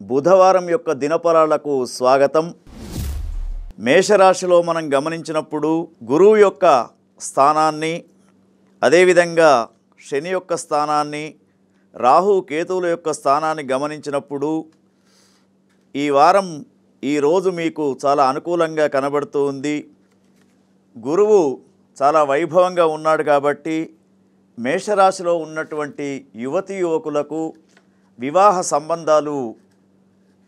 బుధవారం యొక్క దినఫలాలకు స్వాగతం. మేషరాశిలో మనం గమనించినప్పుడు గురువు యొక్క స్థానాన్ని, అదేవిధంగా శని యొక్క స్థానాన్ని, రాహు కేతువుల యొక్క స్థానాన్ని గమనించినప్పుడు ఈ వారం ఈరోజు మీకు చాలా అనుకూలంగా కనబడుతూ ఉంది. గురువు చాలా వైభవంగా ఉన్నాడు కాబట్టి మేషరాశిలో ఉన్నటువంటి యువతీ యువకులకు వివాహ సంబంధాలు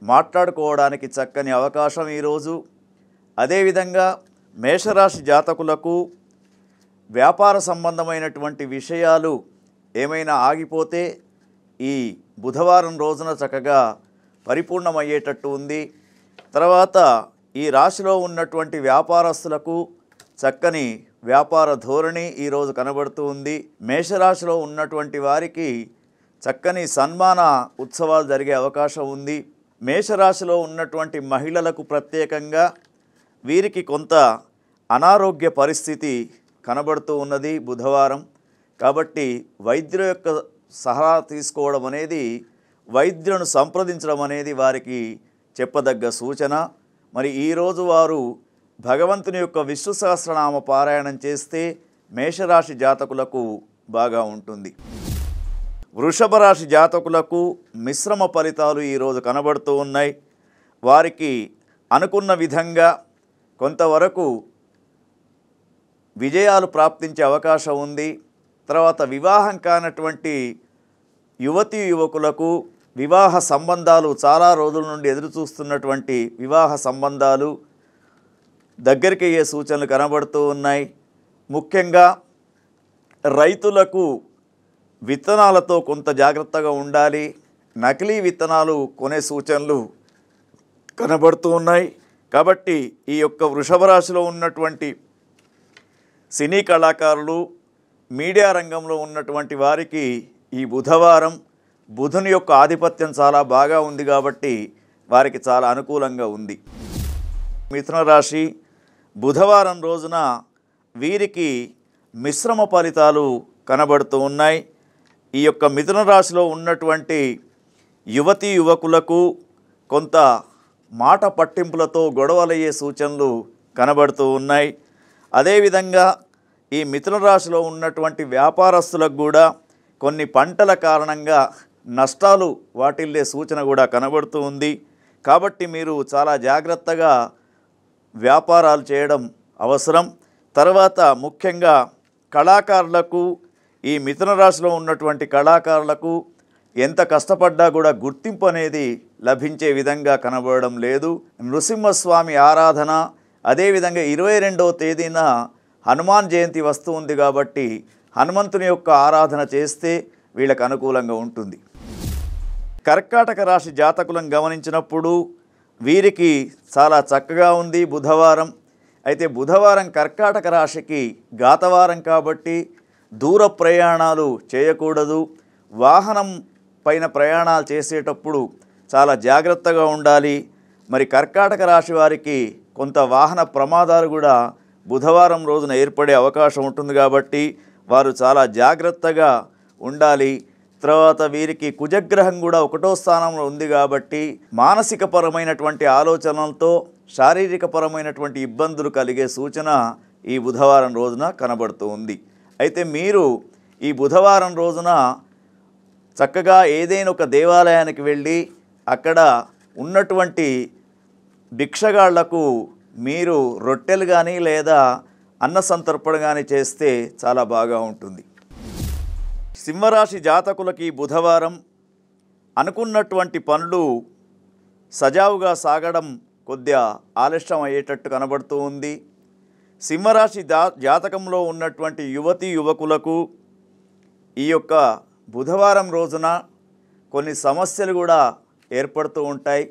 మాట్లాడుకోవడానికి చక్కని అవకాశం ఈరోజు. అదేవిధంగా మేషరాశి జాతకులకు వ్యాపార సంబంధమైనటువంటి విషయాలు ఏమైనా ఆగిపోతే ఈ బుధవారం రోజున చక్కగా పరిపూర్ణమయ్యేటట్టు ఉంది. తర్వాత ఈ రాశిలో ఉన్నటువంటి వ్యాపారస్తులకు చక్కని వ్యాపార ధోరణి ఈరోజు కనబడుతూ ఉంది. మేషరాశిలో ఉన్నటువంటి వారికి చక్కని సన్మాన ఉత్సవాలు జరిగే అవకాశం ఉంది. మేషరాశిలో ఉన్నటువంటి మహిళలకు ప్రత్యేకంగా వీరికి కొంత అనారోగ్య పరిస్థితి కనబడుతూ ఉన్నది బుధవారం. కాబట్టి వైద్యుల యొక్క సలహా తీసుకోవడం అనేది, వైద్యులను సంప్రదించడం అనేది వారికి చెప్పదగ్గ సూచన. మరి ఈరోజు వారు భగవంతుని యొక్క విష్ణు సహస్రనామ పారాయణం చేస్తే మేషరాశి జాతకులకు బాగా ఉంటుంది. వృషభ రాశి జాతకులకు మిశ్రమ ఫలితాలు ఈరోజు కనబడుతూ ఉన్నాయి. వారికి అనుకున్న విధంగా కొంతవరకు విజయాలు ప్రాప్తించే అవకాశం ఉంది. తర్వాత వివాహం కానటువంటి యువతీ యువకులకు వివాహ సంబంధాలు, చాలా రోజుల నుండి ఎదురు చూస్తున్నటువంటి వివాహ సంబంధాలు దగ్గరికి అయ్యే సూచనలు కనబడుతూ ఉన్నాయి. ముఖ్యంగా రైతులకు విత్తనాలతో కొంత జాగ్రత్తగా ఉండాలి. నకిలీ విత్తనాలు కొనే సూచనలు కనబడుతూ ఉన్నాయి. కాబట్టి ఈ యొక్క వృషభ రాశిలో ఉన్నటువంటి సినీ కళాకారులు, మీడియా రంగంలో ఉన్నటువంటి వారికి ఈ బుధవారం బుధుని యొక్క ఆధిపత్యం చాలా బాగా ఉంది కాబట్టి వారికి చాలా అనుకూలంగా ఉంది. మిథున రాశి బుధవారం రోజున వీరికి మిశ్రమ ఫలితాలు కనబడుతూ ఉన్నాయి. ఈ యొక్క మిథున రాశిలో ఉన్నటువంటి యువతీ యువకులకు కొంత మాట పట్టింపులతో గొడవలయ్యే సూచనలు కనబడుతూ ఉన్నాయి. అదేవిధంగా ఈ మిథున రాశిలో ఉన్నటువంటి వ్యాపారస్తులకు కూడా కొన్ని పంటల కారణంగా నష్టాలు వాటిల్లే సూచన కూడా కనబడుతూ ఉంది. కాబట్టి మీరు చాలా జాగ్రత్తగా వ్యాపారాలు చేయడం అవసరం. తర్వాత ముఖ్యంగా కళాకారులకు, ఈ మిథున రాశిలో ఉన్నటువంటి కళాకారులకు ఎంత కష్టపడ్డా కూడా గుర్తింపు అనేది లభించే విధంగా కనబడడం లేదు. నృసింహస్వామి ఆరాధన, అదేవిధంగా 22వ తేదీన హనుమాన్ జయంతి వస్తూ ఉంది కాబట్టి హనుమంతుని యొక్క ఆరాధన చేస్తే వీళ్ళకు అనుకూలంగా ఉంటుంది. కర్కాటక రాశి జాతకులను గమనించినప్పుడు వీరికి చాలా చక్కగా ఉంది బుధవారం. అయితే బుధవారం కర్కాటక రాశికి ఘాతవారం కాబట్టి దూర ప్రయాణాలు చేయకూడదు. వాహనం పైన ప్రయాణాలు చేసేటప్పుడు చాలా జాగ్రత్తగా ఉండాలి. మరి కర్కాటక రాశి వారికి కొంత వాహన ప్రమాదాలు కూడా బుధవారం రోజున ఏర్పడే అవకాశం ఉంటుంది కాబట్టి వారు చాలా జాగ్రత్తగా ఉండాలి. తర్వాత వీరికి కుజగ్రహం కూడా 1వ స్థానంలో ఉంది కాబట్టి మానసిక పరమైనటువంటి ఆలోచనలతో శారీరక పరమైనటువంటి ఇబ్బందులు కలిగే సూచన ఈ బుధవారం రోజున కనబడుతూ ఉంది. అయితే మీరు ఈ బుధవారం రోజున చక్కగా ఏదైనా ఒక దేవాలయానికి వెళ్ళి అక్కడ ఉన్నటువంటి భిక్షగాళ్లకు మీరు రొట్టెలు కానీ లేదా అన్న సంతర్పణ కానీ చేస్తే చాలా బాగా ఉంటుంది. సింహరాశి జాతకులకి బుధవారం అనుకున్నటువంటి పనులు సజావుగా సాగడం కొద్దిగా ఆలస్యం అయ్యేటట్టు కనబడుతూ ఉంది. సింహరాశి జాతకంలో ఉన్నటువంటి యువతీ యువకులకు ఈ యొక్క బుధవారం రోజున కొన్ని సమస్యలు కూడా ఏర్పడుతూ ఉంటాయి.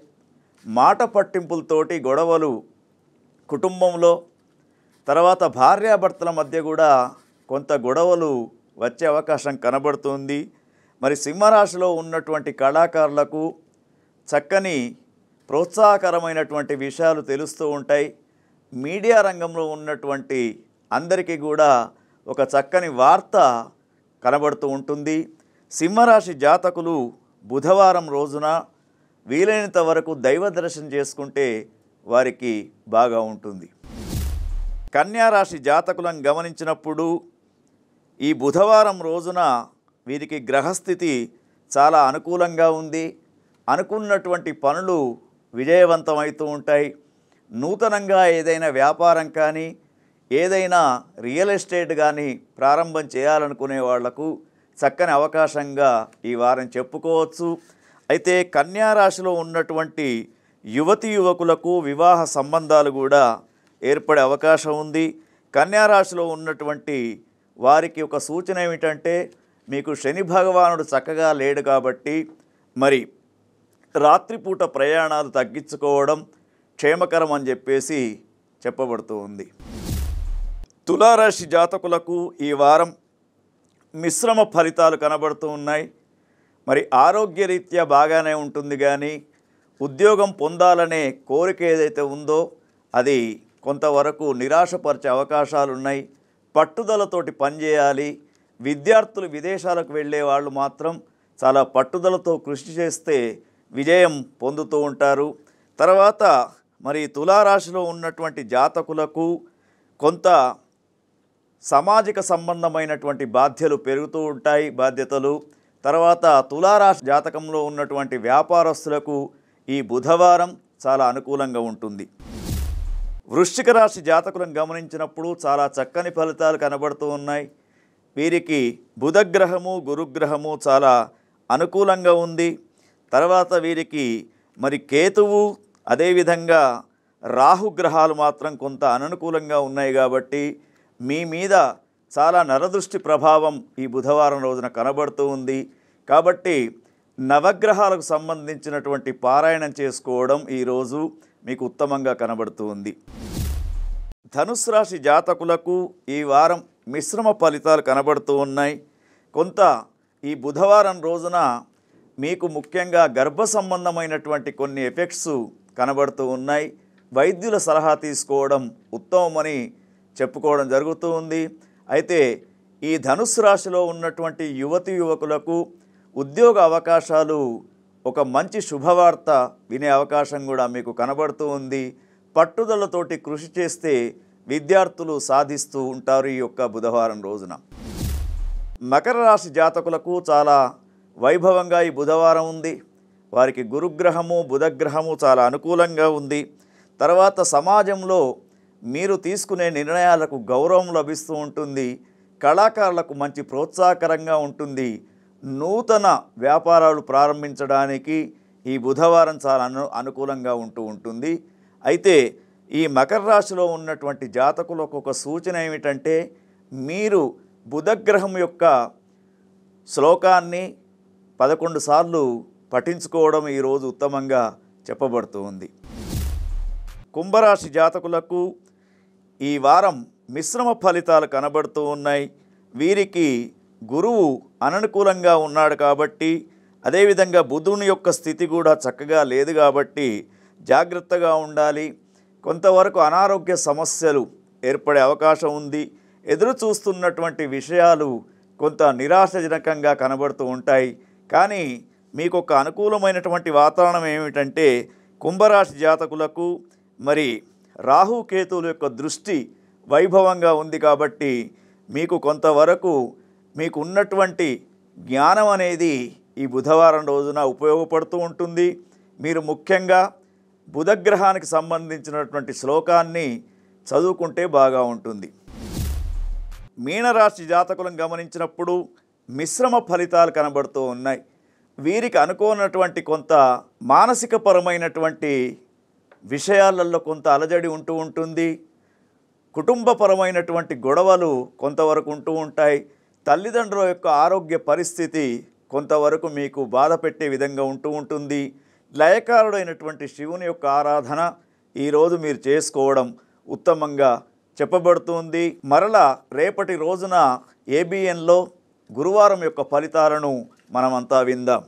మాట పట్టింపులతోటి గొడవలు కుటుంబంలో, తర్వాత భార్యాభర్తల మధ్య కూడా కొంత గొడవలు వచ్చే అవకాశం కనబడుతుంది. మరి సింహరాశిలో ఉన్నటువంటి కళాకారులకు చక్కని ప్రోత్సాహకరమైనటువంటి విషయాలు తెలుస్తూ ఉంటాయి. మీడియా రంగంలో ఉన్నటువంటి అందరికీ కూడా ఒక చక్కని వార్త కనబడుతూ ఉంటుంది. సింహరాశి జాతకులు బుధవారం రోజున వీలైనంత వరకు దైవ దర్శనం చేసుకుంటే వారికి బాగా ఉంటుంది. కన్యా రాశి జాతకులను గమనించినప్పుడు ఈ బుధవారం రోజున వీరికి గ్రహస్థితి చాలా అనుకూలంగా ఉంది. అనుకున్నటువంటి పనులు విజయవంతమవుతూ ఉంటాయి. నూతనంగా ఏదైనా వ్యాపారం కానీ ఏదైనా రియల్ ఎస్టేట్ కానీ ప్రారంభం చేయాలనుకునే వాళ్లకు చక్కని అవకాశంగా ఈ వారం చెప్పుకోవచ్చు. అయితే కన్యా రాశిలో ఉన్నటువంటి యువతీ యువకులకు వివాహ సంబంధాలు కూడా ఏర్పడే అవకాశం ఉంది. కన్యా రాశిలో ఉన్నటువంటి వారికి ఒక సూచన ఏమిటంటే, మీకు శని భగవానుడు చక్కగా లేడు కాబట్టి మరి రాత్రిపూట ప్రయాణాలు తగ్గించుకోవడం క్షేమకరం అని చెప్పేసి చెప్పబడుతూ ఉంది. తులారాశి జాతకులకు ఈ వారం మిశ్రమ ఫలితాలు కనబడుతూ ఉన్నాయి. మరి ఆరోగ్యరీత్యా బాగానే ఉంటుంది, కానీ ఉద్యోగం పొందాలనే కోరిక ఏదైతే ఉందో అది కొంతవరకు నిరాశపరిచే అవకాశాలు ఉన్నాయి. పట్టుదలతోటి పనిచేయాలి. విద్యార్థులు విదేశాలకు వెళ్ళే వాళ్ళు మాత్రం చాలా పట్టుదలతో కృషి చేస్తే విజయం పొందుతూ ఉంటారు. తర్వాత మరి తులారాశిలో ఉన్నటువంటి జాతకులకు కొంత సామాజిక సంబంధమైనటువంటి బాధ్యతలు పెరుగుతూ ఉంటాయి. తర్వాత తులారాశి జాతకంలో ఉన్నటువంటి వ్యాపారస్తులకు ఈ బుధవారం చాలా అనుకూలంగా ఉంటుంది. వృశ్చిక రాశి జాతకులను గమనించినప్పుడు చాలా చక్కని ఫలితాలు కనబడుతూ ఉన్నాయి. వీరికి బుధగ్రహము గురుగ్రహము చాలా అనుకూలంగా ఉంది. తర్వాత వీరికి మరి కేతువు అదేవిధంగా రాహుగ్రహాలు మాత్రం కొంత అననుకూలంగా ఉన్నాయి. కాబట్టి మీ మీద చాలా నరదృష్టి ప్రభావం ఈ బుధవారం రోజున కనబడుతూ ఉంది. కాబట్టి నవగ్రహాలకు సంబంధించినటువంటి పారాయణం చేసుకోవడం ఈరోజు మీకు ఉత్తమంగా కనబడుతూ ఉంది. ధనుస్సు రాశి జాతకులకు ఈ వారం మిశ్రమ ఫలితాలు కనబడుతూ ఉన్నాయి. కొంత ఈ బుధవారం రోజున మీకు ముఖ్యంగా గర్భ సంబంధమైనటువంటి కొన్ని ఎఫెక్ట్స్ కనబడుతూ ఉన్నాయి. వైద్యుల సలహా తీసుకోవడం ఉత్తమమని చెప్పుకోవడం జరుగుతూ ఉంది. అయితే ఈ ధనుస్సు రాశిలో ఉన్నటువంటి యువతి యువకులకు ఉద్యోగ అవకాశాలు, ఒక మంచి శుభవార్త వినే అవకాశం కూడా మీకు కనబడుతూ ఉంది. పట్టుదలతోటి కృషి చేస్తే విద్యార్థులు సాధిస్తూ ఉంటారు ఈ యొక్క బుధవారం రోజున. మకర రాశి జాతకులకు చాలా వైభవంగా ఈ బుధవారం ఉంది. వారికి గురుగ్రహము బుధగ్రహము చాలా అనుకూలంగా ఉంది. తర్వాత సమాజంలో మీరు తీసుకునే నిర్ణయాలకు గౌరవం లభిస్తూ ఉంటుంది. కళాకారులకు మంచి ప్రోత్సాహకరంగా ఉంటుంది. నూతన వ్యాపారాలు ప్రారంభించడానికి ఈ బుధవారం చాలా అనుకూలంగా ఉంటుంది. అయితే ఈ మకర రాశిలో ఉన్నటువంటి జాతకులకు ఒక సూచన ఏమిటంటే, మీరు బుధగ్రహం యొక్క శ్లోకాన్ని 11 సార్లు పఠించుకోవడం ఈరోజు ఉత్తమంగా చెప్పబడుతూ ఉంది. కుంభరాశి జాతకులకు ఈ వారం మిశ్రమ ఫలితాలు కనబడుతూ ఉన్నాయి. వీరికి గురువు అననుకూలంగా ఉన్నాడు కాబట్టి, అదేవిధంగా బుధుని యొక్క స్థితి కూడా చక్కగా లేదు కాబట్టి జాగ్రత్తగా ఉండాలి. కొంతవరకు అనారోగ్య సమస్యలు ఏర్పడే అవకాశం ఉంది. ఎదురు చూస్తున్నటువంటి విషయాలు కొంత నిరాశజనకంగా కనబడుతూ ఉంటాయి. కానీ మీకు ఒక అనుకూలమైనటువంటి వాతావరణం ఏమిటంటే, కుంభరాశి జాతకులకు మరి రాహుకేతువుల యొక్క దృష్టి వైభవంగా ఉంది కాబట్టి మీకు కొంతవరకు మీకు ఉన్నటువంటి జ్ఞానం అనేది ఈ బుధవారం రోజున ఉపయోగపడుతూ ఉంటుంది. మీరు ముఖ్యంగా బుధగ్రహానికి సంబంధించినటువంటి శ్లోకాన్ని చదువుకుంటే బాగా ఉంటుంది. మీనరాశి జాతకులను గమనించినప్పుడు మిశ్రమ ఫలితాలు కనబడుతూ ఉన్నాయి. వీరికి అనుకోనటువంటి కొంత మానసికపరమైనటువంటి విషయాలలో కొంత అలజడి ఉంటుంది. కుటుంబపరమైనటువంటి గొడవలు కొంతవరకు ఉంటూ ఉంటాయి. తల్లిదండ్రుల యొక్క ఆరోగ్య పరిస్థితి కొంతవరకు మీకు బాధ పెట్టే విధంగా ఉంటుంది. లయకారుడైనటువంటి శివుని యొక్క ఆరాధన ఈరోజు మీరు చేసుకోవడం ఉత్తమంగా చెప్పబడుతుంది. మరలా రేపటి రోజున ABNలో గురువారం యొక్క ఫలితాలను మనమంతా విందాం.